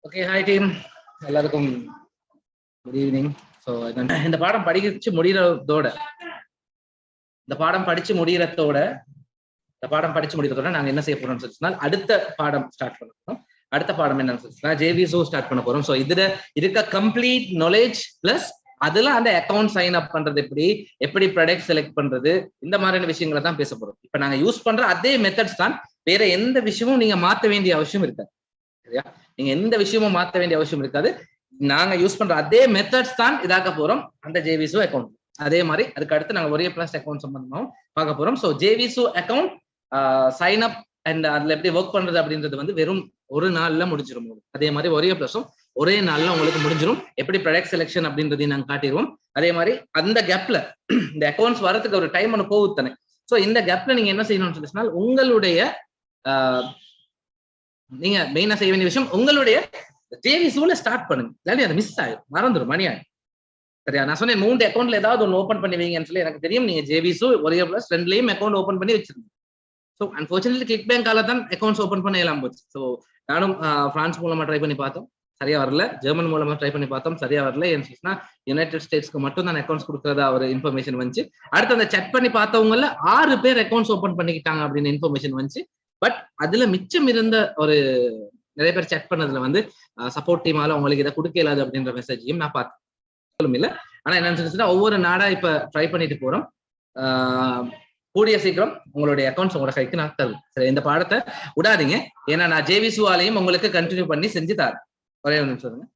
Okay, hi team, எல்லாருக்கும் good evening. So இந்த பாடம் படிச்சு முடிகிறதோட நாங்க என்ன செய்ய போறோம்னு சொல்லிச்சுன்னா அடுத்த பாடம் ஸ்டார்ட் பண்ண போறோம். அடுத்த பாடம் என்னன்னு சொல்லிச்சுன்னா ஜேவிசோ ஸ்டார்ட் பண்ண போறோம். ஸோ இதுல இருக்க கம்ப்ளீட் நாலேஜ் பிளஸ் அதுல அந்த அக்கௌண்ட் சைன் அப் பண்றது எப்படி ப்ராடக்ட் செலக்ட் பண்றது, இந்த மாதிரியான விஷயங்களை தான் பேச போறோம். இப்ப நாங்க யூஸ் பண்ற அதே மெத்தட்ஸ் தான், வேற எந்த விஷயமும் நீங்க மாற்ற வேண்டிய அவசியம் இருக்காது. சரியா? நீங்க எந்த விஷயமும் மாற்ற வேண்டிய அவசியம் இருக்காது. நாங்க யூஸ் பண்ற அதே மெத்தட்ஸ் தான் இதாக்க போறோம் அந்த ஜேவிசோ அக்கௌண்ட். அதே மாதிரி அதுக்கு அடுத்து நாங்க ஒரே பிளஸ் அக்கௌண்ட் சம்பந்தமாகவும் பார்க்க போறோம். ஸோ ஜேவிசோ அக்கௌண்ட் சைன் அப் அண்ட் அதுல எப்படி ஒர்க் பண்றது அப்படின்றது வந்து வெறும் ஒரு நாள்ல முடிஞ்சிடும். அதே மாதிரி ஒரே பிளஸும் ஒரே நாள்ல உங்களுக்கு முடிஞ்சிடும். எப்படி ப்ராடக்ட் செலெக்ஷன் அப்படின்றதையும் நாங்க காட்டிடுவோம். அதே மாதிரி அந்த கேப்ல இந்த அக்கௌண்ட்ஸ் வரதுக்கு ஒரு டைம் ஒன்று போகுது தானே. ஸோ இந்த கேப்ல நீங்க என்ன செய்யணும்னு சொல்லி உங்களுடைய நீங்க மெயினா செய்ய வேண்டிய விஷயம் உங்களுடைய ஜேவிசோல ஸ்டார்ட் பண்ணுங்க. இல்லாட்டி அது மிஸ் ஆயிடும், மறந்துடும், மணி ஆயிடும். சரியா? நான் சொன்னேன் 3 அக்கௌண்ட்ல ஏதாவது ஒன்று ஓப்பன் பண்ணுவீங்கன்னு சொல்லி எனக்கு தெரியும். நீங்க ஜேவிசோ ஒரே பிளஸ் 2லயும் அக்கௌண்ட் ஓப்பன் பண்ணி வச்சிருந்தீங்க. ஸோ அன்பார்ச்சுனேட்லி கிளிக் பேங்கால தான் அக்கௌண்ட்ஸ் ஓப்பன் பண்ண எல்லாம் போச்சு. ஸோ நானும் பிரான்ஸ் மூலமா ட்ரை பண்ணி பார்த்தோம், சரியா வரல. ஜெர்மன் மூலமா ட்ரை பண்ணி பார்த்தோம், சரியா வரல. ஏன்னா யுனைடெட் ஸ்டேட்ஸ்க்கு மட்டும் தான் அக்கௌண்ட்ஸ் கொடுக்கறதா ஒரு இன்ஃபர்மேஷன் வந்துச்சு. அடுத்து அந்த செக் பண்ணி பார்த்தவங்கள 6 பேர் அக்கௌண்ட்ஸ் ஓப்பன் பண்ணிக்கிட்டாங்க அப்படின்னு இன்ஃபர்மேஷன் வந்துச்சு. பட் அதுல மிச்சம் இருந்த ஒரு நிறைய பேர் செக் பண்ணதுல வந்து சப்போர்ட் டீமால உங்களுக்கு இதை கொடுக்க இயலாது அப்படின்ற மெசேஜையும் நான் பார்த்தேன். இல்லை, ஆனா என்னன்னு சொல்லிச்சுன்னா ஒவ்வொரு நாடா இப்ப ட்ரை பண்ணிட்டு போறோம். கூடிய சீக்கிரம் உங்களுடைய அக்கௌண்ட்ஸ் உங்களோட கைக்கு நான் தருவேன். சரி, இந்த பாடத்தை விடாதீங்க. ஏன்னா நான் ஜேவிசுவாலையும் உங்களுக்கு கண்டினியூ பண்ணி செஞ்சு தரேன். ஒரே ஒரு நிமிஷம் சொல்லுங்க.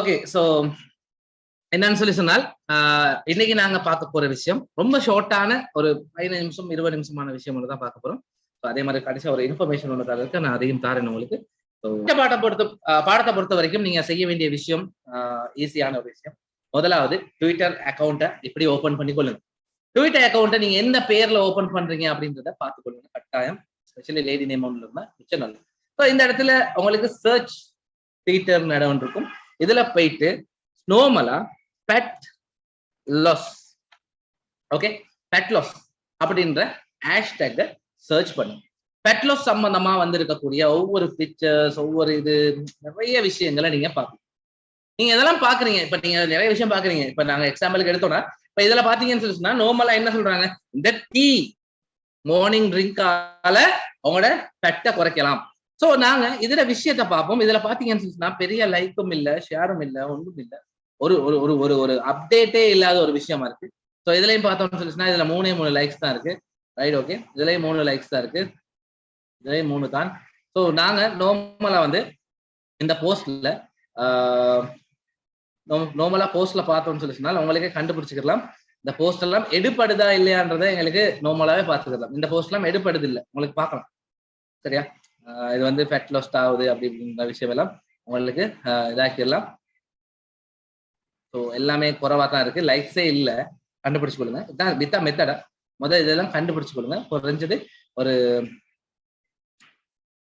ஓகே, ஸோ என்னன்னு சொல்லி சொன்னால் இன்னைக்கு நாங்க பார்க்க போற விஷயம் ரொம்ப ஷார்ட்டான ஒரு 15 நிமிஷம் 20 நிமிஷமான விஷயம் ஒன்று தான் பார்க்க போறோம். அதே மாதிரி கடைசியா ஒரு இன்ஃபர்மேஷன் ஒன்று தரதுக்கு நான் அதையும் தாரேன் உங்களுக்கு. பாடத்தை பொறுத்த வரைக்கும் நீங்க செய்ய வேண்டிய விஷயம் ஈஸியான ஒரு விஷயம். முதலாவது ட்விட்டர் அக்கௌண்ட்டை எப்படி ஓபன் பண்ணி கொள்ளுங்க. ட்விட்டர் அக்கௌண்ட்டை நீங்க எந்த பேர்ல ஓபன் பண்றீங்க அப்படின்றத பார்த்துக்கொள்ளுங்க கட்டாயம். ஸ்பெஷலி லேடி நேம் ஒன்று இருந்தா மிச்சம் நல்லது. ஸோ இந்த இடத்துல உங்களுக்கு சர்ச் ட்விட்டர் இடம் இருக்கும். இதுல போயிட்டு நார்மலா pet loss, okay, pet loss அப்படின்ற ஹேஷ்டேக் சர்ச் பண்ணுங்க. பெட் லாஸ் சம்பந்தமா வந்திருக்கக்கூடிய ஒவ்வொரு பிக்சர்ஸ், ஒவ்வொரு இது நிறைய விஷயங்களை நீங்க பாப்பீங்க. நீங்க இதெல்லாம் பாக்குறீங்க. இப்ப நீங்க நிறைய விஷயம் பாக்குறீங்க. இப்ப நாங்க எக்ஸாம்பிளுக்கு எடுத்தோம்னா இப்ப இதுல பாத்தீங்கன்னு சொல்லிச்சுன்னா நார்மலா என்ன சொல்றாங்க, இந்த டீ மார்னிங் ட்ரிங்கால அவங்களோட பெட்டை குறைக்கலாம். சோ நாங்க இதுல விஷயத்த பார்ப்போம். இதுல பாத்தீங்கன்னு சொல்லிச்சுன்னா பெரிய லைக்கும் இல்ல, ஷேரும் இல்ல, ஒன்றும் இல்ல, ஒரு ஒரு ஒரு ஒரு ஒரு அப்டேட்டே இல்லாத ஒரு விஷயமா இருக்கு. ஸோ இதுலயும் பார்த்தோம்னு சொல்லிச்சுன்னா இதுல 3 லைக்ஸ் தான் இருக்கு. ரைட், ஓகே, இதுலயும் 3 லைக்ஸ் தான் இருக்கு, இதுலயும் 3 தான். ஸோ நாங்க நார்மலா வந்து இந்த போஸ்ட்ல நார்மலா போஸ்ட்ல பார்த்தோம்னு சொல்லிச்சுன்னா உங்களுக்கே கண்டுபிடிச்சிக்கலாம் இந்த போஸ்ட் எல்லாம் எடுப்படுதா இல்லையான்றதை எங்களுக்கு நார்மலாவே பார்த்துக்கலாம். இந்த போஸ்ட் எல்லாம் எடுப்படுது இல்லை, உங்களுக்கு பார்க்கலாம். சரியா? இது வந்து ஃபேட் லாஸ்ட் ஆகுது அப்படின்ற விஷயம் எல்லாம் உங்களுக்கு இதாக்கிடலாம். ஸோ எல்லாமே குறைவா தான் இருக்கு, லைக்ஸே இல்லை. கண்டுபிடிச்சு கொள்ளுங்க. இதான் மெத்தடா முதல் இதெல்லாம் கண்டுபிடிச்சு கொள்ளுங்க. குறைஞ்சது ஒரு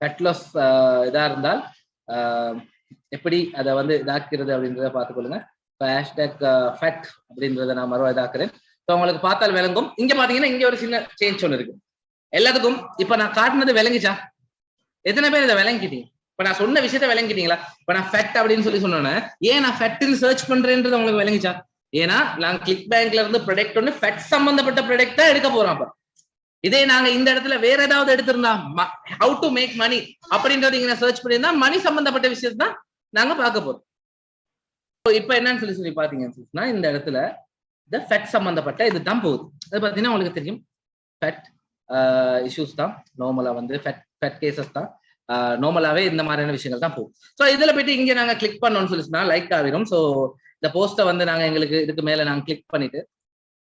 ஃபேட் லாஸ் இதா இருந்தால் எப்படி அதை வந்து இதாக்குறது அப்படின்றத பார்த்துக்கொள்ளுங்க. ஹேஷ்டேக் ஃபேட் அப்படின்றத நான் மறுவா இதாக்குறேன். ஸோ உங்களுக்கு பார்த்தால் விளங்கும். இங்க பாத்தீங்கன்னா இங்க ஒரு சின்ன சேஞ்ச் ஒன்று இருக்கு எல்லாத்துக்கும். இப்ப நான் காட்டினது விளங்கிச்சா? எத்தனை பேர் இதை விளங்கிட்டீங்க? இப்ப நான் சொன்ன விஷயத்த விளங்கிட்டீங்களா? இப்ப நான் ஃபேட் அப்படின்னு சொல்லி சொன்னோன்னே ஏன் நான் ஃபேட்னு சர்ச் பண்றேன்றது உங்களுக்கு விளங்கிச்சா? ஏன்னா நாங்க கிளிக் பேங்க்ல இருந்து ப்ராடக்ட் ஒன்று ஃபேட் சம்பந்தப்பட்ட ப்ராடக்ட் தான் எடுக்க போறோம். அப்ப இதே நாங்க இந்த இடத்துல வேற ஏதாவது எடுத்திருந்தா ஹவு டு மேக் மணி அப்படின்றத இங்க சர்ச் பண்ணியிருந்தா மணி சம்பந்தப்பட்ட விஷயத்தை தான் நாங்க பார்க்க போறோம். இப்ப என்னன்னு சொல்லி பாத்தீங்கன்னா இந்த இடத்துல இந்த ஃபேட் சம்பந்தப்பட்ட இதுதான் போகுது. அது பாத்தீங்கன்னா உங்களுக்கு தெரியும் ஃபேட் இஷ்யூஸ் தான் நார்மலா வந்து ஃபேட் கேசஸ் தான் நார்மலாவே இந்த மாதிரியான விஷயங்கள் தான் போகும். ஸோ இதுல போயிட்டு இங்க நாங்க கிளிக் பண்ணோம்னு சொல்லிச்சுன்னா லைக் ஆகிடும். ஸோ இந்த போஸ்ட்டை வந்து நாங்க எங்களுக்கு இதுக்கு மேல நாங்க கிளிக் பண்ணிட்டு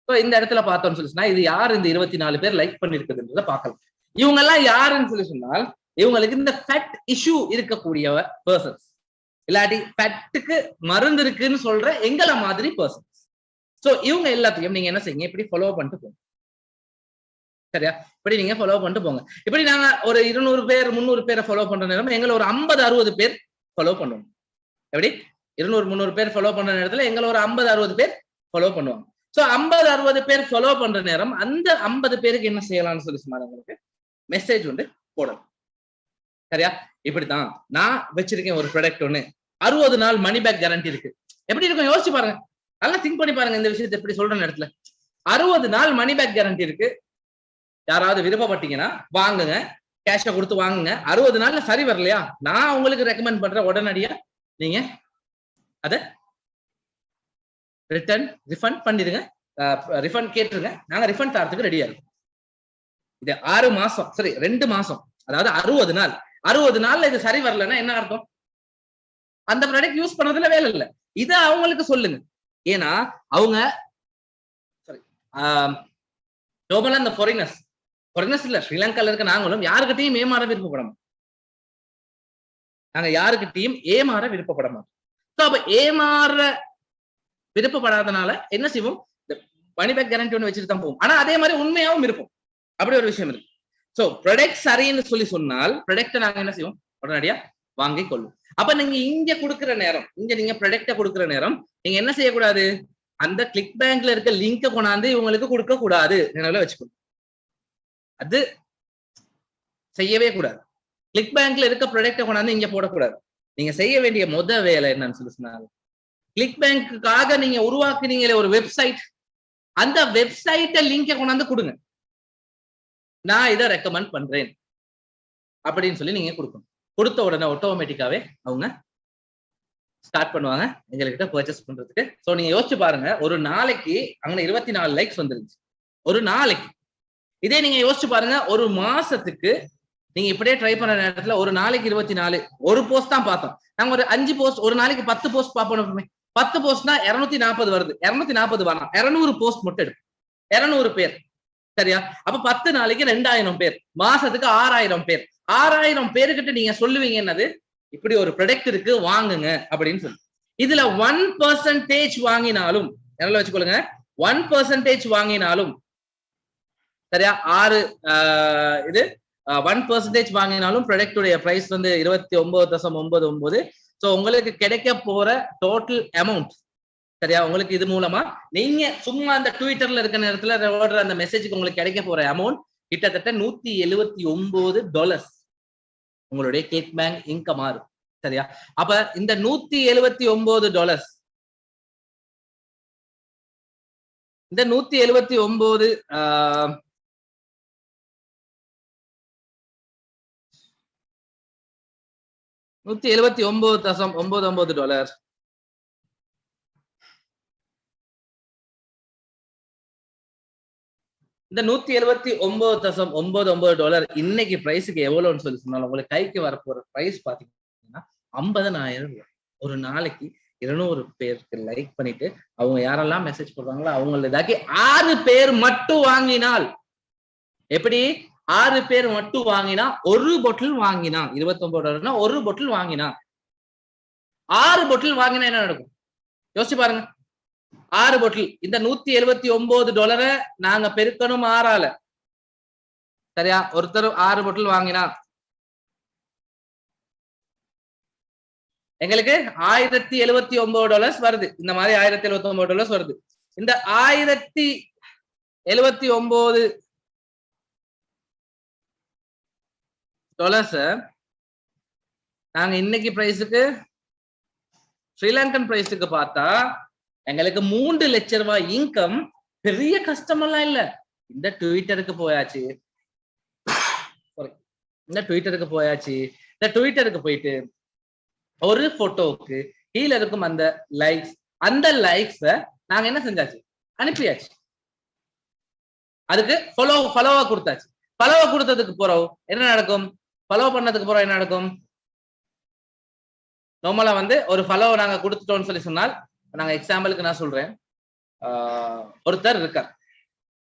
ஸோ இந்த இடத்துல பார்த்தோம்னு சொல்லிச்சுன்னா இது யார் இந்த 24 பேர் லைக் பண்ணிருக்குதுன்றத பார்க்கலாம். இவங்க எல்லாம் யாருன்னு சொல்லி சொன்னால் இவங்களுக்கு இந்த ஃபேட் இஷ்யூ இருக்கக்கூடிய பர்சன்ஸ், இல்லாட்டி ஃபேட்டுக்கு மருந்து இருக்குன்னு சொல்ற எங்களை மாதிரி பர்சன்ஸ். ஸோ இவங்க எல்லாத்தையும் நீங்க என்ன செய்யுங்க, இப்படி ஃபாலோ பண்ணிட்டு போங்க. சரியா? இப்படி நீங்க ஃபாலோ பண்ணிட்டு போங்க. இப்படி நாங்க ஒரு 200 பேர் 300 பேரை ஃபாலோ பண்ற நேரம் எங்களை ஒரு 50-60 பேர் ஃபாலோ பண்ணுவோம். எப்படி 200-300 பேர் ஃபாலோ பண்ற நேரத்துல எங்களை ஒரு 50-60 பேர் ஃபாலோ பண்ணுவாங்க. ஸோ 50-60 பேர் ஃபாலோ பண்ற நேரம் அந்த 50 பேருக்கு என்ன செய்யலாம்னு சொல்லி சொன்னாங்க, உங்களுக்கு மெசேஜ் வந்து போடணும். சரியா? இப்படித்தான் நான் வச்சிருக்கேன் ஒரு ப்ராடக்ட் ஒண்ணு, 60 நாள் மணி பேக் கேரண்டி இருக்கு. எப்படி இருக்கும் யோசிச்சு பாருங்க, நல்லா திங்க் பண்ணி பாருங்க இந்த விஷயத்தை எப்படி சொல்ற இடத்துல. 60 நாள் மணி பேக் கேரண்டி இருக்கு. யாராவது விருப்பப்பட்டீங்கன்னா வாங்குங்க, கேஷை கொடுத்து வாங்குங்க. 60 நாள்ல சரி வரலையா, நான் உங்களுக்கு ரெக்கமெண்ட் பண்றேன், உடனடியா நீங்க அத ரிட்டர்ன் ரிஃபண்ட் பண்ணிடுங்க, ரிஃபண்ட் கேட்டுருங்க, நாங்க ரிஃபண்ட் தரத்துக்கு ரெடியா இருக்கும். இது 6 மாசம், சரி 2 மாசம், அதாவது 60 நாள். 60 நாள்ல இது சரி வரலன்னா என்ன அர்த்தம்? அந்த ப்ராடக்ட் யூஸ் பண்றதுல வேலை இல்லை. இதை அவங்களுக்கு சொல்லுங்க. ஏன்னா அவங்க சரி அந்த ஃபாரினர்ஸ் இல்ல, ஸ்ரீலங்கால இருக்க நாங்களும் யாருக்கிட்டையும் ஏமாற விருப்பப்பட மாட்டோம். நாங்க யாருக்கிட்டையும் ஏமாற விருப்பப்பட மாட்டோம். அப்ப ஏமாற விருப்பப்படாதனால என்ன செய்வோம், மணி பேக் கேரண்டி ஒன்று வச்சுட்டு தான் போவோம். ஆனா அதே மாதிரி உண்மையாவும் இருக்கும், அப்படி ஒரு விஷயம் இருக்கு. சோ ப்ராடக்ட் சரின்னு சொல்லி சொன்னால் ப்ராடக்ட்டை நாங்க என்ன செய்வோம், உடனடியா வாங்கி கொள்ளும். அப்ப நீங்க இங்க கொடுக்குற நேரம், இங்க நீங்க ப்ராடக்ட கொடுக்குற நேரம் நீங்க என்ன செய்யக்கூடாது, அந்த கிளிக் பேங்க்ல இருக்க லிங்கை கொண்டாந்து இவங்களுக்கு கொடுக்க கூடாது, நினைவுல வச்சுக்கணும். அது செய்யவே கூடாது. கிளிக் பேங்க்ல இருக்க ப்ராடக்ட கொண்டாந்து இங்க போடக்கூடாது. நீங்க செய்ய வேண்டிய வேலை என்னன்னு சொல்லி சொன்னாங்க, கிளிக் பேங்க்குக்காக நீங்க உருவாக்குனீங்களே ஒரு வெப்சைட், அந்த வெப்சைட்டை லிங்கை கொண்டாந்து கொடுங்க, நான் இதை ரெக்கமெண்ட் பண்றேன் அப்படின்னு சொல்லி நீங்க கொடுக்கணும். கொடுத்த உடனே ஆட்டோமேட்டிக்காவே அவங்க ஸ்டார்ட் பண்ணுவாங்க எங்ககிட்ட பர்ச்சேஸ் பண்றதுக்கு. சோ நீங்க யோசிச்சு பாருங்க, ஒரு நாளைக்கு அங்க 24 லைக்ஸ் வந்துருச்சு ஒரு நாளைக்கு. இதே நீங்க யோசிச்சு பாருங்க, ஒரு மாசத்துக்கு நீங்க இப்படியே ட்ரை பண்ண நேரத்துல ஒரு நாளைக்கு 24, ஒரு போஸ்ட் தான் பார்த்தோம். நாங்க ஒரு 5 போஸ்ட், ஒரு நாளைக்கு 10 போஸ்ட் பார்ப்போம். 10 போஸ்ட்னா 240 வருது. 240 வேணாம், 200 போஸ்ட் மட்டும் எடுக்கும், 200 பேர். சரியா? அப்ப 10 நாளைக்கு 2000 பேர், மாசத்துக்கு 6000 பேர். 6000 பேருக்கிட்ட நீங்க சொல்லுவீங்க என்னது, இப்படி ஒரு ப்ராடக்ட் இருக்கு வாங்குங்க அப்படின்னு சொல்லி. இதுல 1% வாங்கினாலும், என்ன வச்சுக்கொள்ளுங்க, 1% வாங்கினாலும், சரியா, 1% வாங்கினாலும் ப்ராடக்டுடைய பிரைஸ் வந்து 29.99. சோ உங்களுக்கு கிடைக்க போற டோட்டல் அமௌண்ட், சரியா, உங்களுக்கு இது மூலமா நீங்க சும்மா அந்த ட்விட்டர்ல இருக்க நேரத்துல ஓடுற அந்த மெசேஜுக்கு உங்களுக்கு கிடைக்க போற அமௌண்ட் கிட்டத்தட்ட $179 உங்களுடைய கிளிக் பேங்க் இன்கம் மாறும். சரியா? அப்ப இந்த $179, இந்த 179 $179.99 இந்த $179.99 இன்னைக்கு பிரைஸுக்கு எவ்வளவுன்னு சொல்லி சொன்னாலும் உங்களுக்கு கைக்கு வரப்போற பிரைஸ் பாத்தீங்கன்னா 50,000. ஒரு நாளைக்கு 200 பேருக்கு லைக் பண்ணிட்டு அவங்க யாரெல்லாம் மெசேஜ் போடுறாங்களோ அவங்களுக்கு 6 பேர் மட்டும் வாங்கினால், எப்படி 6 பேர் மட்டும் வாங்கினா, ஒரு பொட்டில் வாங்கினா $29, ஒரு பொட்டில் வாங்கினா 6 பொட்டில் வாங்கினா என்ன நடக்கும் யோசிச்சு பாருங்க. 6 பொட்டில், இந்த $179 நாங்க பெருக்கணும் 6ஆல. சரியா? ஒருத்தர் 6 பொட்டில் வாங்கினா எங்களுக்கு $1079 வருது. இந்த மாதிரி $1079 வருது. இந்த $1079 நாங்க இன்னைக்கு பிரைஸுக்கு, ஸ்ரீலங்கன் பிரைஸுக்கு பார்த்தா எங்களுக்கு 3 லட்சம் ரூபாய் இன்கம். பெரிய கஷ்டமெல்லாம் இல்ல. இந்த ட்விட்டருக்கு போயாச்சு, இந்த ட்விட்டருக்கு போயிட்டு ஒரு போட்டோவுக்கு கீழே இருக்கும் அந்த லைக்ஸ் நாங்க என்ன செஞ்சாச்சு, அனுப்பியாச்சு. அதுக்கு ஃபாலோவா கொடுத்தாச்சு. ஃபாலோவா கொடுத்ததுக்கு போறோம் என்ன நடக்கும், ஃபாலோ பண்ணதுக்கு போறோம் என்ன நடக்கும், நார்மலா வந்து ஒரு ஃபாலோ நாங்க கொடுத்துட்டோம்னு சொல்லி சொன்னால், நாங்க எக்ஸாம்பிளுக்கு நான் சொல்றேன், ஒருத்தர் இருக்கார்.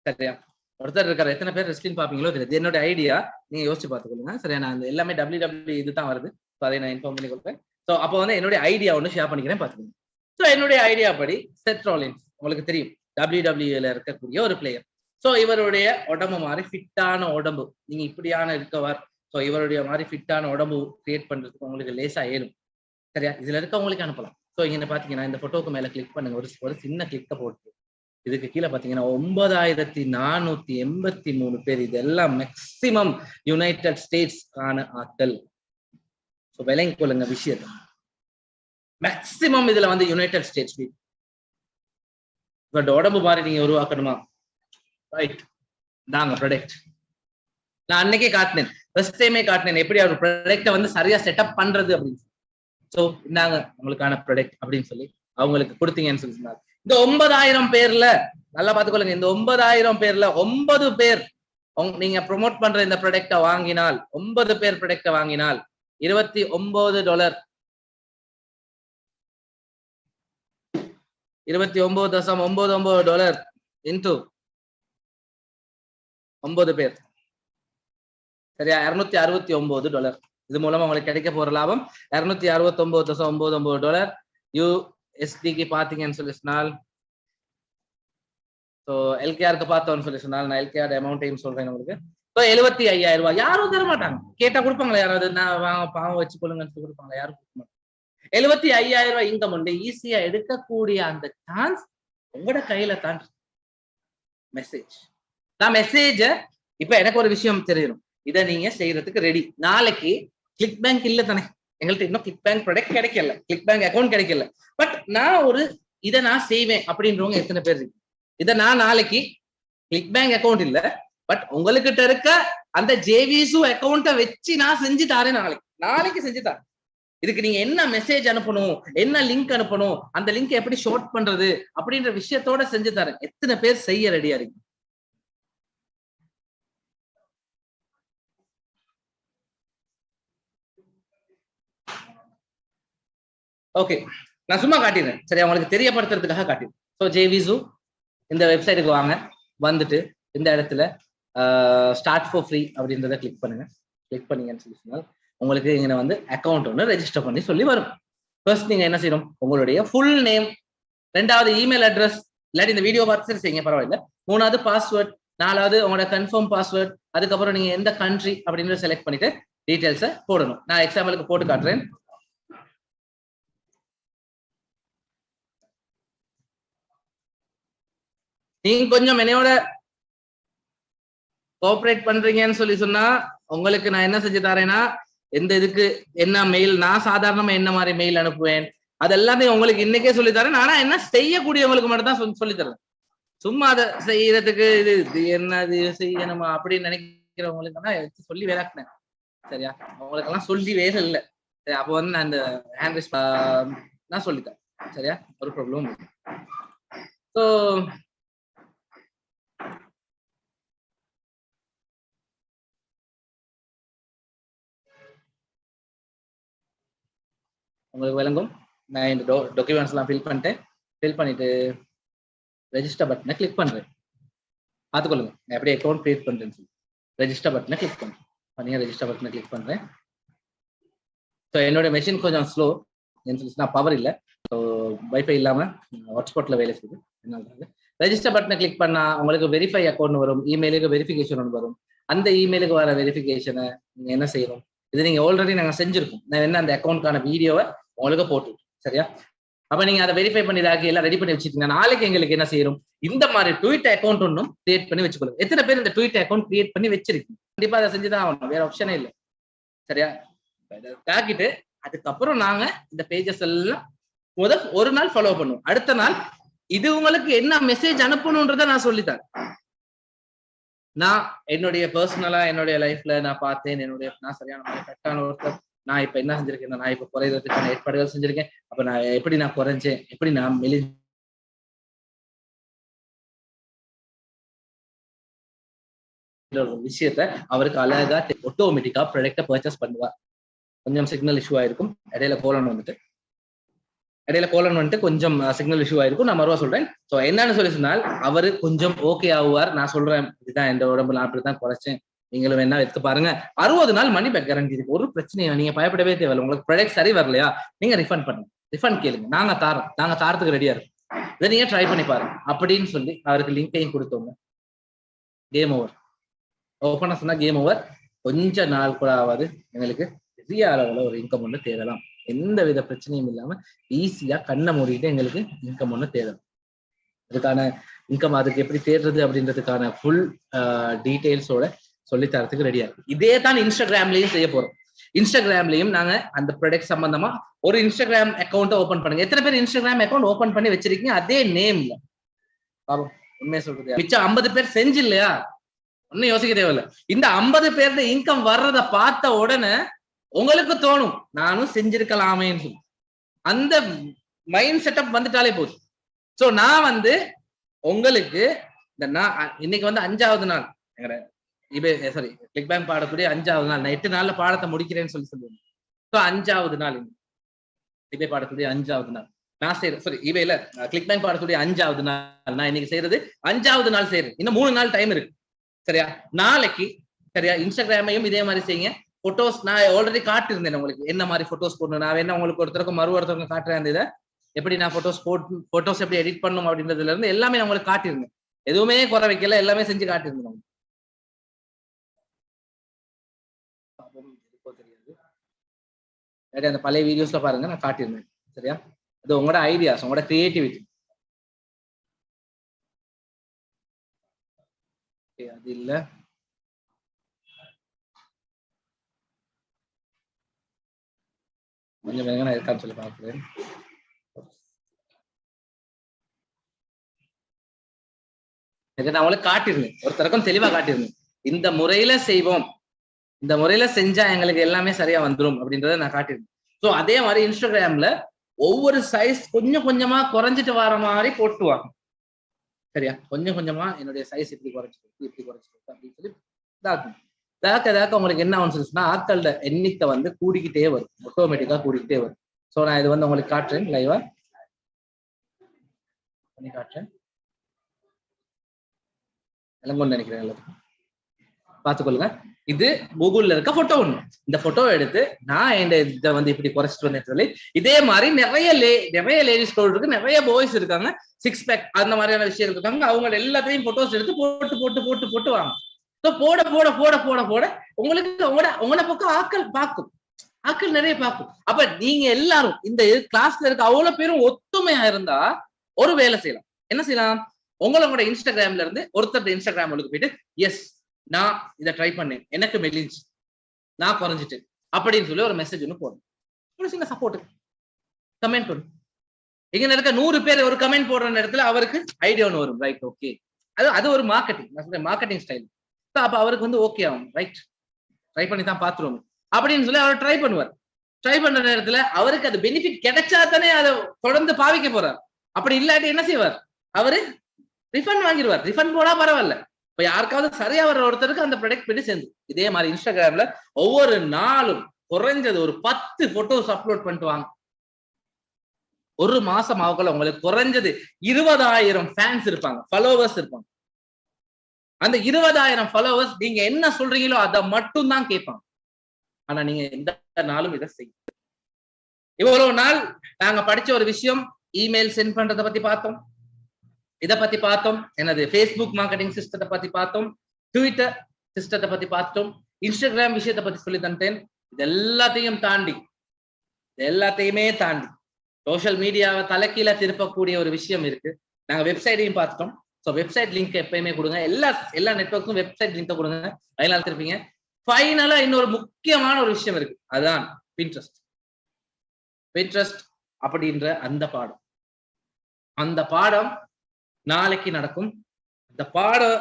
சரியா? ஒருத்தர் இருக்காரு. எத்தனை பேர் ரெஸ்லிங் பாப்பீங்களோ தெரியாது, என்னோட ஐடியா நீங்க யோசிச்சு பார்த்துக்கொள்ளுங்க. சரியா? நான் எல்லாமே WWE இதுதான் வருது, அதை நான் இன்ஃபார்ம் பண்ணி கொடுப்பேன். ஸோ அப்போ வந்து என்னுடைய ஐடியா ஒன்று ஷேர் பண்ணிக்கிறேன், பார்த்துக்கோங்க. ஸோ என்னுடைய ஐடியா படி செத் ராலின்ஸ் உங்களுக்கு தெரியும், WWE இருக்கக்கூடிய ஒரு பிளேயர். ஸோ இவருடைய உடம்பு மாதிரி ஃபிட்டான உடம்பு, நீங்க இப்படியான இருக்கவர். ஸோ இவருடைய மாதிரி ஃபிட்டான உடம்பு கிரியேட் பண்றதுக்கு உங்களுக்கு லேசா ஏறும். சரியா? இதுல இருக்கவங்களுக்கு அனுப்பலாம். ஸோ இங்க பாத்தீங்கன்னா இந்த போட்டோக்கு மேல கிளிக் பண்ணுங்க, ஒரு சின்ன கிளிக்க போட்டு இதுக்கு கீழே பாத்தீங்கன்னா 9483 பேர். இதெல்லாம் மேக்சிமம் யுனைடெட் ஸ்டேட்ஸ்க்கான ஆட்கள். ஸோ விலைங்க கொள்ளுங்க விஷயத்தை. மேக்சிமம் இதுல வந்து யுனைடெட் ஸ்டேட்ஸ் பட் உடம்பு மாதிரி நீங்க உருவாக்கணுமா, ரைட், தாங்க ப்ராடக்ட். நான் அன்னைக்கே காட்டினேன், ஃபர்ஸ்ட் டைமே காட்டினேன் எப்படி அவர் ப்ராடக்ட்டை வந்து சரியா செட்டப் பண்றது அப்படின்னு. ஸோ இந்தாங்க உங்களுக்கான ப்ராடக்ட் அப்படின்னு சொல்லி அவங்களுக்கு கொடுத்தீங்கன்னு சொல்லி சொன்னாங்க. இந்த 9,000 பேர்ல நல்லா பார்த்துக்கொள்ளுங்க, இந்த 9,000 பேர்ல 9 பேர் நீங்க ப்ரொமோட் பண்ற இந்த ப்ராடக்ட்டை வாங்கினால், 9 பேர் ப்ராடக்ட்டை வாங்கினால் $29 $29.99 இன்டு 9 பேர், சரியா, $269. இது மூலமா உங்களுக்கு கிடைக்க போற லாபம் $269.99 USDக்கு பாத்தீங்கன்னு சொல்லி சொன்னால். ஸோ எல்கேஆருக்கு பார்த்தோம்னு சொல்லி சொன்னால், நான் எல்கேஆர் அமௌண்ட்டையும் சொல்றேன் உங்களுக்கு. ஸோ 75,000 ரூபாய். யாரும் தர மாட்டாங்க, கேட்டா கொடுப்பாங்களா யாராவது, நான் வாங்க பாவம் வச்சு கொள்ளுங்கன்னு கொடுப்பாங்களா, யாரும் கொடுக்க மாட்டாங்க. 75,000 ரூபாய் இன்கம் உண்டு, ஈஸியா எடுக்கக்கூடிய அந்த சான்ஸ் உங்களோட கையில தான். மெசேஜ், நான் மெசேஜ இப்ப எனக்கு ஒரு விஷயம் தெரியணும், இதை நீங்க செய்யறதுக்கு ரெடி. நாளைக்கு கிளிக் பேங்க் இல்ல தானே, எங்கள்கிட்ட இன்னும் கிளிக் பேங்க் ப்ராடக்ட் கிடைக்கல, கிளிக் பேங்க் அக்கௌண்ட் கிடைக்கல. பட் நான் இதை நான் செய்வேன் அப்படின்றவங்க எத்தனை பேர் இருக்கு? இதை நான் நாளைக்கு கிளிக் பேங்க் அக்கௌண்ட் இல்ல, பட் உங்ககிட்ட இருக்க அந்த ஜேவிசு அக்கௌண்ட்டை வச்சு நான் செஞ்சு தாரேன், நாளைக்கு செஞ்சு தாரேன். இதுக்கு நீங்க என்ன மெசேஜ் அனுப்பணும், என்ன லிங்க் அனுப்பணும், அந்த லிங்க் எப்படி ஷார்ட் பண்றது அப்படின்ற விஷயத்தோட செஞ்சு தரேன். எத்தனை பேர் செய்ய ரெடியா இருக்கு? ஓகே, நான் சும்மா காட்டிடுறேன், சரி, அவங்களுக்கு தெரியப்படுத்துறதுக்காக காட்டிடுறேன். ஸோ ஜேவிசு இந்த வெப்சைட்டுக்கு வாங்க, வந்துட்டு இந்த இடத்துல ஸ்டார்ட் ஃபார் ஃப்ரீ அப்படின்றத கிளிக் பண்ணுங்க. கிளிக் பண்ணீங்கன்னு சொல்லி சொன்னால் உங்களுக்கு இங்கே வந்து அக்கௌண்ட் ஒன்று ரெஜிஸ்டர் பண்ணி சொல்லி வரும். ஃபர்ஸ்ட் நீங்க என்ன செய்யணும், உங்களுடைய ஃபுல் நேம், 2வது இமெயில் அட்ரஸ், இல்லாட்டி இந்த வீடியோ பார்த்து செய்யுங்க பரவாயில்ல, 3வது பாஸ்வேர்ட், 4வது உங்களோட கன்ஃபார்ம் பாஸ்வேர்ட், அதுக்கப்புறம் நீங்க எந்த கண்ட்ரி அப்படின்றத செலக்ட் பண்ணிட்டு டீடைல்ஸை போடணும். நான் எக்ஸாம்பிளுக்கு போட்டு காட்டுறேன். நீங்க கொஞ்சம் என்னையோட கோஆபரேட் பண்றீங்கன்னு சொல்லி சொன்னா உங்களுக்கு நான் என்ன செஞ்சு தரேன்னா, எந்த இதுக்கு என்ன மெயில், நான் சாதாரணமா என்ன மாதிரி மெயில் அனுப்புவேன், அது எல்லாத்தையும் உங்களுக்கு இன்னைக்கே சொல்லி தரேன். ஆனா என்ன செய்யக்கூடியவங்களுக்கு மட்டும் தான் சொல்லி தரேன். சும்மா அதை செய்யறதுக்கு இது என்ன இது செய்யணுமா அப்படின்னு நினைக்கிறவங்களுக்கு தான் சொல்லி வேலாக்குனேன், சரியா? அவங்களுக்கு எல்லாம் சொல்லி வேலை இல்லை. சரி, அப்போ வந்து நான் இந்த ஹேண்ட் நான் சொல்லித்தரேன், சரியா? ஒரு ப்ராப்ளம். ஸோ உங்களுக்கு விளங்கும். நான் இந்த டாக்குமெண்ட்ஸ் எல்லாம் ஃபில் பண்ணிட்டேன். ஃபில் பண்ணிட்டு ரெஜிஸ்டர் பட்டனை கிளிக் பண்றேன். பார்த்துக்கொள்ளுங்க நான் எப்படி அக்கௌண்ட் கிரியேட் பண்றேன்னு சொல்லி. ரெஜிஸ்டர் பட்டனை கிளிக் பண்ணி ரெஜிஸ்டர் பட்டனை கிளிக் பண்றேன். ஸோ என்னோட மெஷின் கொஞ்சம் ஸ்லோ, நான் பவர் இல்லை, ஸோ வைஃபை இல்லாமல் ஹாட்ஸ்பாட்ல வேலை செய்யுது. என்ன ரெஜிஸ்டர் பட்டனை கிளிக் பண்ணா உங்களுக்கு வெரிஃபை அக்கௌண்ட் வரும், இமெயிலுக்கு வெரிஃபிகேஷன் ஒன்று வரும். அந்த இமெயிலுக்கு வர வெரிஃபிகேஷனை நீங்க என்ன செய்யணும், இது நீங்க ஆல்ரெடி நாங்கள் செஞ்சிருக்கோம். நான் என்ன அந்த அக்கௌண்ட்கான வீடியோவை உங்களுக்கு போட்டு, சரியா? அப்ப நீங்க அதை வெரிஃபை பண்ணி இதாக்கி எல்லாம் ரெடி பண்ணி வச்சுக்கீங்க. நாளைக்கு எங்களுக்கு என்ன செய்யணும், இந்த மாதிரி ட்வீட் அக்கௌண்ட் ஒன்றும் கிரியேட் பண்ணி வச்சுக்கொள்ளுங்க. எத்தனை பேர் இந்த ட்வீட் அக்கௌண்ட் கிரியேட் பண்ணி வச்சிருக்கீங்க? கண்டிப்பா அதை செஞ்சுதான் ஆகணும், வேற ஆப்ஷனே இல்லை, சரியா? தாக்கிட்டு அதுக்கப்புறம் நாங்க இந்த பேஜஸ் எல்லாம் ஒரு நாள் ஃபாலோ பண்ணுவோம். அடுத்த நாள் இது உங்களுக்கு என்ன மெசேஜ் அனுப்பணும்ன்றத நான் சொல்லித்தரேன். நான் என்னுடைய பர்சனலா என்னுடைய லைஃப்ல நான் பார்த்தேன், நான் சரியான கரெக்டான ஒருத்தர், நான் இப்ப என்ன செஞ்சிருக்கேன், நான் இப்ப குறைகிறதுக்கான ஏற்பாடுகள் செஞ்சிருக்கேன். அப்ப நான் எப்படி நான் குறைஞ்சேன், எப்படி நான் விஷயத்த அவருக்கு அழகா ஆட்டோமேட்டிக்கா ப்ராடக்டை பர்ச்சேஸ் பண்ணுவார். கொஞ்சம் சிக்னல் இஷ்யூ ஆயிருக்கும், இடையில கோலன் வந்துட்டு கொஞ்சம் சிக்னல் இஷ்யூ ஆயிருக்கும். நான் மறுவா சொல்றேன். ஸோ என்னன்னு சொல்லி சொன்னால் அவரு கொஞ்சம் ஓகே ஆகுவார். நான் சொல்றேன், இதுதான் எந்த உடம்பு, நான் அப்படித்தான் குறைச்சேன், நீங்களும் என்ன எடுத்து பாருங்க. 60 நாள் மணி பேக் கேரண்டி இருக்கு, ஒரு பிரச்சனையும் நீங்க பயப்படவே தேவையில்லை. உங்களுக்கு ப்ராடக்ட் சரி வரலையா, நீங்க ரிஃபண்ட் பண்ணுங்க, ரிஃபண்ட் கேளுங்க, நாங்க தாரத்துக்கு ரெடியா இருக்கும், இதை நீங்க ட்ரை பண்ணி பாருங்க அப்படின்னு சொல்லி அவருக்கு லிங்கையும் கொடுத்தோங்க. Game over. ஓப்பனா சொன்னா கேம் ஓவர். கொஞ்ச நாள் கூட ஆகாது, எங்களுக்கு பெரிய அளவுல ஒரு இன்கம் ஒன்று தேடலாம். எந்த வித பிரச்சனையும் இல்லாம ஈஸியா கண்ணை மூடிட்டு எங்களுக்கு இன்கம் ஒன்று தேடலாம். அதுக்கான இன்கம் அதுக்கு எப்படி தேடுறது அப்படின்றதுக்கான ஃபுல் டீடைல்ஸோட சொல்லி தரத்துக்கு ரெடியா இருக்கு. இதே தான் இன்ஸ்டாகிராம்லயும் செய்ய போறோம். இன்ஸ்டாகிராம்லயும் நாங்க அந்த ப்ராடக்ட் சம்பந்தமா ஒரு இன்ஸ்டாகிராம் அக்கௌண்ட் ஓபன் பண்ணுங்க. எத்தனை பேர் இன்ஸ்டாகிராம் அக்கௌண்ட் ஓபன் பண்ணி வச்சிருக்கீங்க அதே நேம்ல? பாப்போம் உண்மையை சொல்றது. மிச்சம் 50 பேர் செஞ்சு இல்லையா? ஒன்னும் யோசிக்க தேவையில்ல. இந்த 50 பேர்ல இன்கம் வர்றத பார்த்த உடனே உங்களுக்கு தோணும் நானும் செஞ்சிருக்கலாமேன்னு சொல்லி. அந்த மைண்ட் செட்டப் வந்துட்டாலே போதும். சோ நான் வந்து உங்களுக்கு இந்த இன்னைக்கு வந்து 5வது நாள் சாரி கிளிக் பேங்க் பாடக்கூடிய 5வது நாள். நான் 8 நாள்ல பாடத்தை முடிக்கிறேன்னு சொல்லுவேன். ஸோ 5வது நாள் இபே பாடக்கூடிய 5வது நாள் நான் செய்யறேன். சாரி இபேல கிளிக் பேங்க் பாடக்கூடிய 5வது நாள் நான் இன்னைக்கு செய்யறது 5வது நாள் செய்யறேன். இன்னும் 3 நாள் டைம் இருக்கு சரியா? நாளைக்கு சரியா இன்ஸ்டாகிராமையும் இதே மாதிரி செய்யுங்க. போட்டோஸ் நான் ஆல்ரெடி காட்டிருந்தேன் உங்களுக்கு என்ன மாதிரி போட்டோஸ் போடணும். நான் என்ன உங்களுக்கு ஒருத்தருக்கும் ஒருத்தருக்கும் காட்டுறேன். இதை எப்படி நான் போட்டோஸ் எப்படி எடிட் பண்ணணும் அப்படின்றதுல இருந்து எல்லாமே நான் உங்களுக்கு காட்டியிருந்தேன். எதுவுமே குறை வைக்கல, எல்லாமே செஞ்சு காட்டியிருந்தேன். தெரியாது அந்த பழைய வீடியோஸ்ல பாருங்க நான் காட்டியிருந்தேன் சரியா? அது உங்களோட ஐடியாஸ், உங்களோட கிரியேட்டிவிட்டி. அது இல்ல கொஞ்சம் வேக நான் இருக்கான்னு சொல்லி பார்க்கிறேன். நான் உங்களுக்கு காட்டியிருந்தேன், ஒருத்தருக்கும் தெளிவா காட்டியிருந்தேன். இந்த முறையில செய்வோம், இந்த முறையில செஞ்சா எங்களுக்கு எல்லாமே சரியா வந்துடும் அப்படின்றத நான் காட்டியிருந்தேன். ஸோ அதே மாதிரி இன்ஸ்டாகிராம்ல ஒவ்வொரு சைஸ் கொஞ்சம் கொஞ்சமா குறைஞ்சிட்டு வர மாதிரி போட்டுவாங்க சரியா? கொஞ்சம் கொஞ்சமா என்னுடைய சைஸ் இப்படி குறைச்சிருக்கு இப்படி குறைச்சிருக்கு அப்படின்னு சொல்லி தாக்க உங்களுக்கு என்ன ஆகும்னா ஆட்களோட எண்ணிக்கை வந்து கூடிக்கிட்டே வரும், ஆட்டோமேட்டிக்கா கூடிக்கிட்டே வரும். ஸோ நான் இது வந்து உங்களுக்கு காட்டுறேன், லைவா பண்ணி காட்டுறேன். எல்லாம் நினைக்கிறேன் எல்லாத்துக்கும் பார்த்துக்கொள்ளுங்க. இது கூகுள்ல இருக்க போட்டோ ஒண்ணு. இந்த போட்டோ எடுத்து நான் இதை வந்து இப்படி குறைச்சிட்டு வந்தேன் சொல்லி இதே மாதிரி நிறைய லேடிஸ் இருக்கு, நிறைய பாய்ஸ் இருக்காங்க, 6 பேக் அந்த மாதிரியான விஷயம் இருக்காங்க. அவங்க எல்லாத்தையும் போட்டோஸ் எடுத்து போட்டு போட்டு போட்டு போட்டு வாங்க. போட போட போட போட போட உங்களுக்கு உங்களோட பக்கம் ஆக்கள் நிறைய பார்க்கும். அப்ப நீங்க எல்லாரும் இந்த கிளாஸ்ல இருக்க அவ்வளவு பேரும் ஒத்துமையா இருந்தா ஒரு வேலை செய்யலாம். என்ன செய்யலாம்? உங்களோட இன்ஸ்டாகிராம்ல இருந்து ஒருத்தர் இன்ஸ்டாகிராம் போயிட்டு எஸ் நான் இதை ட்ரை பண்ணேன், எனக்கு மெலிஞ்சு நான் குறைஞ்சிட்டு அப்படின்னு சொல்லி ஒரு மெசேஜ் ஒன்று போடணும். சப்போர்ட் கமெண்ட் ஒன்று இங்க இருக்க 100 பேர் ஒரு கமெண்ட் போடுற நேரத்துல அவருக்கு ஐடியா ஒன்று வரும். ரைட் ஓகே, அது ஒரு மார்க்கெட்டிங் ஸ்டைல். அப்ப அவருக்கு வந்து ஓகே ஆகும், ரைட் ட்ரை பண்ணி தான் பாத்துருவோம் அப்படின்னு சொல்லி அவர் ட்ரை பண்ணுவார். ட்ரை பண்ற நேரத்துல அவருக்கு அது பெனிஃபிட் கிடைச்சா தானே அதை தொடர்ந்து பாவிக்க போறார். அப்படி இல்லாட்டி என்ன செய்வார்? அவரு ரிஃபண்ட் வாங்கிடுவார். ரிஃபண்ட் போனா பரவாயில்ல, இப்ப யாருக்காவது சரியா வர்ற ஒருத்தருக்கு அந்த ப்ராடக்ட் போய் சேர்ந்து. இதே மாதிரி இன்ஸ்டாகிராம்ல ஒவ்வொரு நாளும் குறைஞ்சது ஒரு 10 போட்டோஸ் அப்லோட் பண்ணிட்டு வாங்க. ஒரு மாசம் ஆகல உங்களுக்கு குறைஞ்சது 20,000 ஃபேன்ஸ் இருப்பாங்க, ஃபாலோவர்ஸ் இருப்பாங்க. அந்த 20,000 ஃபாலோவர்ஸ் நீங்க என்ன சொல்றீங்களோ அதை மட்டும் தான் கேட்பாங்க. ஆனா நீங்க எந்த நாளும் இதை செய்ய. இவ்வளவு நாள் நாங்க படிச்ச ஒரு விஷயம், இமெயில் சென்ட் பண்றதை பத்தி பார்த்தோம், இதை பத்தி பார்த்தோம், என்னது ஃபேஸ்புக் மார்க்கெட்டிங் சிஸ்டத்தை பத்தி பார்த்தோம், ட்விட்டர் சிஸ்டத்தை பத்தி பார்த்தோம், இன்ஸ்டாகிராம் விஷயத்தை பத்தி சொல்லி தந்தேன். இது எல்லாத்தையுமே தாண்டி சோசியல் மீடியாவை தலைக்கீழ திருப்பக்கூடிய ஒரு விஷயம் இருக்கு. நாங்க வெப்சைட்டையும் பார்த்துட்டோம். ஸோ வெப்சைட் லிங்க் எப்பயுமே கொடுங்க, எல்லா நெட்வொர்க்கும் வெப்சைட் லிங்க் கொடுங்க, அதனால திருப்பீங்க. ஃபைனலா இன்னொரு முக்கியமான ஒரு விஷயம் இருக்கு, அதுதான் பின்ட்ரெஸ்ட் அப்படின்ற அந்த பாடம் நாளைக்கு நடக்கும். இந்த பாடம்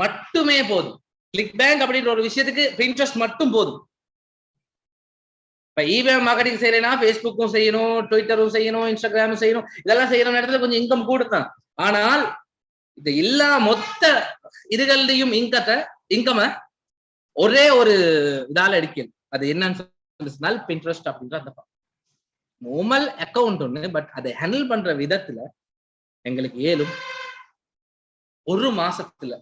மட்டுமே போதும். கிளிக் பேங்க் அப்படின்ற ஒரு விஷயத்துக்கு பின்ட்ரெஸ்ட் மட்டும் போதும். இப்ப இபே மார்க்கெட்டிங் செய்யறேன்னா ஃபேஸ்புக்கும் செய்யணும், ட்விட்டரும் செய்யணும், இன்ஸ்டாகிராமும் செய்யணும், இதெல்லாம் செய்யற நேரத்துல கொஞ்சம் இன்கம் கூடுதான். ஆனால் இந்த எல்லா மொத்த இதுகள்லையும் இன்கம் ஒரே ஒரு இதால அடிக்கணும். அது என்னன்னு சொன்னால் பின்ட்ரெஸ்ட் அப்படின்ற அந்த நார்மல் அக்கௌண்ட் ஒண்ணு. பட் அதை ஹேண்டில் பண்ற விதத்துல எங்களுக்கு ஏலும் ஒரு மாசத்துல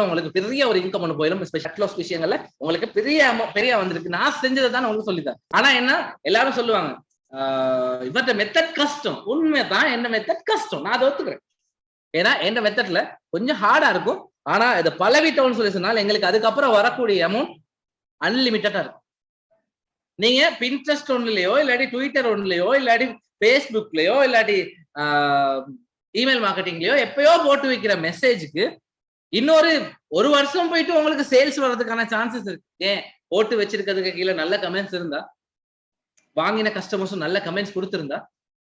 உங்களுக்கு பெரிய ஒரு இன்கம் ஒன்று போயிடும். ஸ்பெஷல் விஷயங்கள்ல உங்களுக்கு பெரிய வந்திருக்கு. நான் செஞ்சதை தான் உங்களுக்கு சொல்லித்தரேன். ஆனா என்ன எல்லாரும் சொல்லுவாங்க, இவற்ற மெத்தட் கஷ்டம். உண்மைதான், என்ன மெத்தட் கஷ்டம், நான் அதை ஒத்துக்கிறேன். ஏன்னா எந்த மெத்தட்ல கொஞ்சம் ஹார்டா இருக்கும். ஆனா இதை பழவிட்டோம்னு சொல்லி சொன்னால் எங்களுக்கு அதுக்கப்புறம் வரக்கூடிய அமௌண்ட் அன்லிமிட்டடா இருக்கும். நீங்க பின்ட்ரெஸ்ட் ஒன்றுலயோ இல்லாட்டி ட்விட்டர் ஒன்றுலயோ இல்லாட்டி ஃபேஸ்புக்லயோ இல்லாட்டி இமெயில் மார்க்கெட்டிங்லயோ எப்பயோ போட்டு வைக்கிற மெசேஜுக்கு இன்னொரு 1 வருஷம் போயிட்டு உங்களுக்கு சேல்ஸ் வர்றதுக்கான சான்சஸ் இருக்கு. ஏன் போட்டு வச்சிருக்கிறதுக்கு கீழே நல்ல கமெண்ட்ஸ் இருந்தா, வாங்கின கஸ்டமர்ஸும் நல்ல கமெண்ட்ஸ் கொடுத்திருந்தா,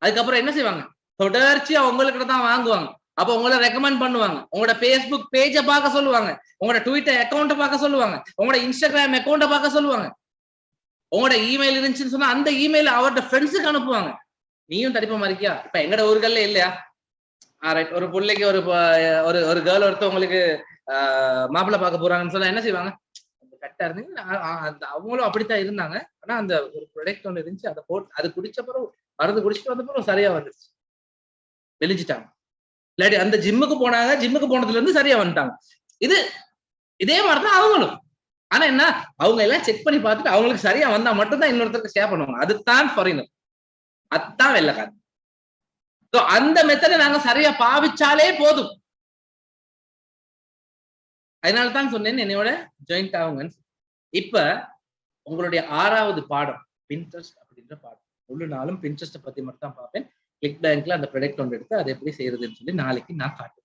அதுக்கப்புறம் என்ன செய்வாங்க, தொடர்ச்சியா உங்ககிட்ட தான் வாங்குவாங்க. அப்ப உங்களை ரெக்கமெண்ட் பண்ணுவாங்க, உங்களோட Facebook பேஜை பார்க்க சொல்லுவாங்க, உங்களோட ட்விட்டர் அக்கௌண்ட்டை பார்க்க சொல்லுவாங்க, உங்களோட இன்ஸ்டாகிராம் அக்கௌண்ட்டை பார்க்க சொல்லுவாங்க. உங்களோட இமெயில் இருந்துச்சுன்னு சொன்னா அந்த இமெயில் அவரோட ஃப்ரெண்ட்ஸுக்கு அனுப்புவாங்க. நீயும் தடிப்பமா இருக்கியா? இப்ப எங்கட ஊர்கள்ல இல்லையா, ரைட், ஒரு பிள்ளைக்கு ஒரு ஒரு கேர்ள் ஒருத்தவங்களுக்கு மாப்பிள்ளை பார்க்க போறாங்கன்னு சொன்னா என்ன செய்வாங்க, கரெக்டா இருந்தீங்க, அவங்களும் அப்படித்தான் இருந்தாங்க. ஆனா அந்த ஒரு ப்ராடக்ட் ஒன்று இருந்துச்சு, அதை போட்டு அது குடிச்ச பிறகு மருந்து குடிச்சிட்டு வந்த பிறகு சரியா வந்துருச்சு, வெளிஞ்சிட்டாங்க. இல்லாட்டி அந்த ஜிம்முக்கு போனாங்க, ஜிம்முக்கு போனதுல இருந்து சரியா வந்துட்டாங்க. இதே மாதிரிதான் அவங்களும். ஆனா என்ன, அவங்க எல்லாம் செக் பண்ணி பார்த்துட்டு அவங்களுக்கு சரியா வந்தா மட்டும்தான் இன்னொருத்தருக்கு ஷேர் பண்ணுவாங்க. அதுதான் ஃபாரினர், அதுதான் வெள்ளக்காரன். அந்த மெத்தடை நாங்க சரியா பாவிச்சாலே போதும். அதனாலதான் சொன்னேன் என்னையோட ஜாயிண்ட் ஆகுங்க. இப்ப உங்களுடைய 6வது பாடம் பின்ட்ரெஸ்ட் அப்படின்ற பாடம். முழு நாளும் பின்ட்ரெஸ்ட் பத்தி மட்டும் தான் பார்ப்பேன். கிளிக் பேங்க்ல அந்த ப்ராடக்ட் ஒன்று எடுத்து அதை எப்படி செய்யறதுன்னு சொல்லி நாளைக்கு நான் காட்டுறேன்.